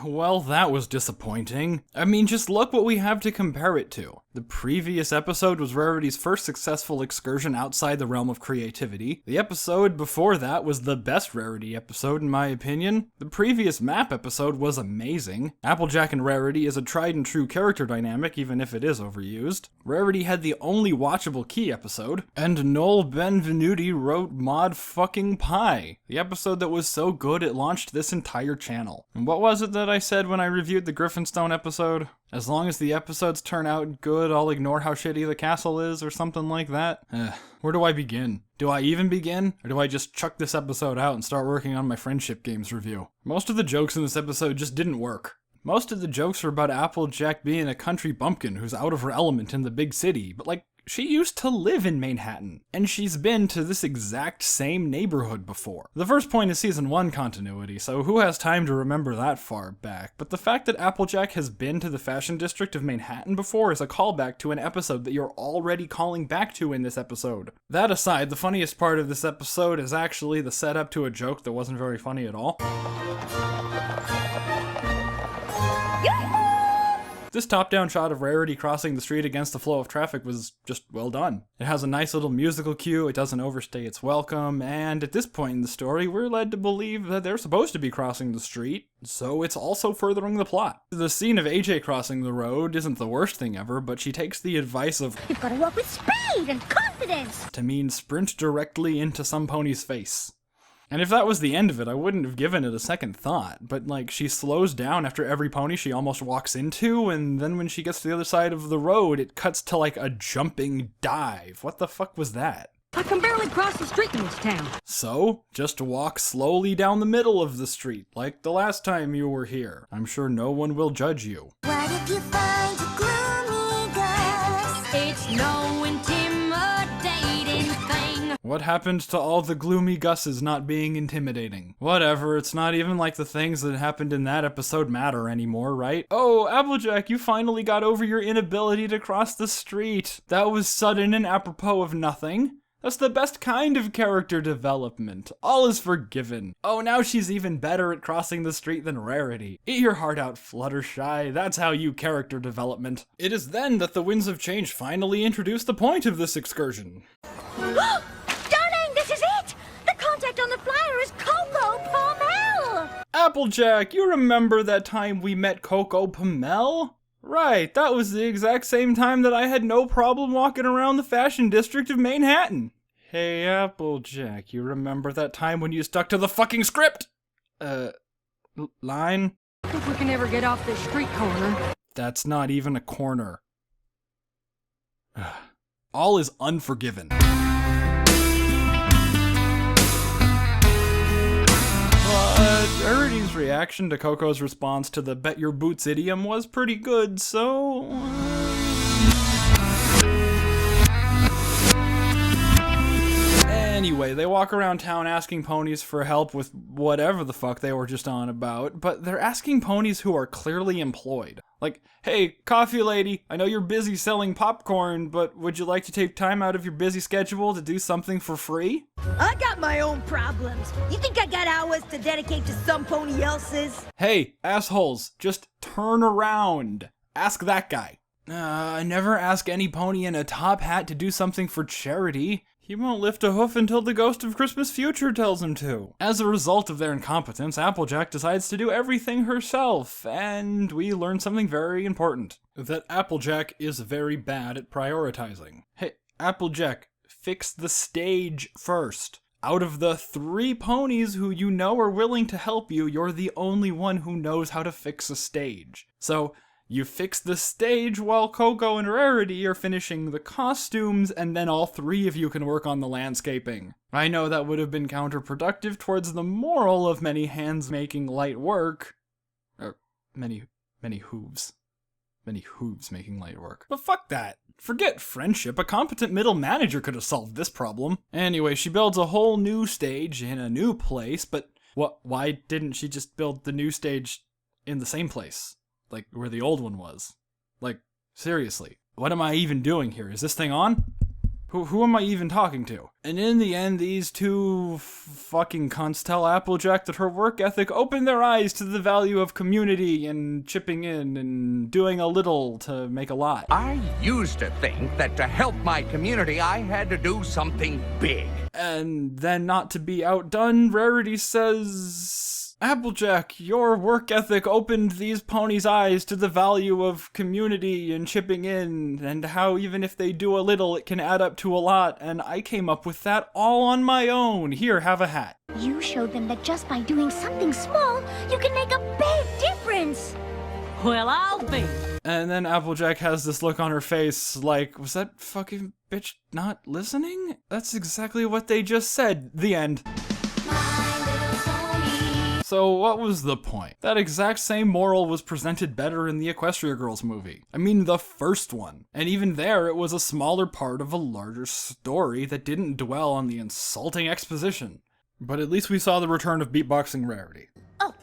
Well, that was disappointing. I mean, just look what we have to compare it to. The previous episode was Rarity's first successful excursion outside the realm of creativity. The episode before that was the best Rarity episode, in my opinion. The previous map episode was amazing. Applejack and Rarity is a tried and true character dynamic, even if it is overused. Rarity had the only watchable key episode, and Noel Benvenuti wrote Mod Fucking Pie, the episode that was so good it launched this entire channel. And what was it that I said when I reviewed the Griffinstone episode? As long as the episodes turn out good, I'll ignore how shitty the castle is, or something like that. Where do I begin? Do I even begin? Or do I just chuck this episode out and start working on my Friendship Games review? Most of the jokes in this episode just didn't work. Most of the jokes were about Applejack being a country bumpkin who's out of her element in the big city, but like, she used to live in Manehattan, and she's been to this exact same neighborhood before. The first point is season 1 continuity, so who has time to remember that far back? But the fact that Applejack has been to the fashion district of Manehattan before is a callback to an episode that you're already calling back to in this episode. That aside, the funniest part of this episode is actually the setup to a joke that wasn't very funny at all. This top-down shot of Rarity crossing the street against the flow of traffic was just well done. It has a nice little musical cue, it doesn't overstay its welcome, and at this point in the story, we're led to believe that they're supposed to be crossing the street, so it's also furthering the plot. The scene of AJ crossing the road isn't the worst thing ever, but she takes the advice of "You've got to walk with speed and confidence" to mean sprint directly into some pony's face. And if that was the end of it, I wouldn't have given it a second thought, but like, she slows down after every pony she almost walks into, and then when she gets to the other side of the road, it cuts to like a jumping dive. What the fuck was that? I can barely cross the street in this town. So, just walk slowly down the middle of the street, like the last time you were here. I'm sure no one will judge you. What if you find a gloomy ghost? It's no intimidating thing. What happened to all the gloomy Gus's not being intimidating? Whatever, it's not even like the things that happened in that episode matter anymore, right? Oh, Applejack, you finally got over your inability to cross the street. That was sudden and apropos of nothing. That's the best kind of character development. All is forgiven. Oh, now she's even better at crossing the street than Rarity. Eat your heart out, Fluttershy. That's how you character development. It is then that the Winds of Change finally introduce the point of this excursion. Darling, this is it! The contact on the flyer is Coco Palmel! Applejack, you remember that time we met Coco Palmel? Right, that was the exact same time that I had no problem walking around the fashion district of Manehattan. Hey, Applejack, you remember that time when you stuck to the fucking script? Line? If we can ever get off this street corner. That's not even a corner. All is unforgiven. Rarity's reaction to Coco's response to the bet your boots idiom was pretty good, so... Anyway, they walk around town asking ponies for help with whatever the fuck they were just on about, but they're asking ponies who are clearly employed. Like, hey, coffee lady, I know you're busy selling popcorn, but would you like to take time out of your busy schedule to do something for free? I got my own problems. You think I got hours to dedicate to some pony else's? Hey, assholes, just turn around. Ask that guy. I never ask any pony in a top hat to do something for charity. He won't lift a hoof until the ghost of Christmas future tells him to. As a result of their incompetence, Applejack decides to do everything herself, and we learn something very important. That Applejack is very bad at prioritizing. Hey, Applejack, fix the stage first. Out of the 3 ponies who you know are willing to help you, you're the only one who knows how to fix a stage. So, you fix the stage while Coco and Rarity are finishing the costumes, and then all 3 of you can work on the landscaping. I know that would have been counterproductive towards the moral of many hands making light work. Or, many hooves. Many hooves making light work. But fuck that. Forget friendship, a competent middle manager could have solved this problem. Anyway, she builds a whole new stage in a new place, but why didn't she just build the new stage in the same place? Like, where the old one was. Like, seriously, what am I even doing here? Is this thing on? Who am I even talking to? And in the end, these two fucking cunts tell Applejack that her work ethic opened their eyes to the value of community and chipping in and doing a little to make a lot. I used to think that to help my community, I had to do something big. And then, not to be outdone, Rarity says, Applejack, your work ethic opened these ponies' eyes to the value of community and chipping in, and how even if they do a little, it can add up to a lot, and I came up with that all on my own. Here, have a hat. You showed them that just by doing something small, you can make a big difference. Well, I'll be. And then Applejack has this look on her face like, was that fucking bitch not listening? That's exactly what they just said. The end. So what was the point? That exact same moral was presented better in the Equestria Girls movie. I mean, the first one. And even there, it was a smaller part of a larger story that didn't dwell on the insulting exposition. But at least we saw the return of beatboxing Rarity. Oh.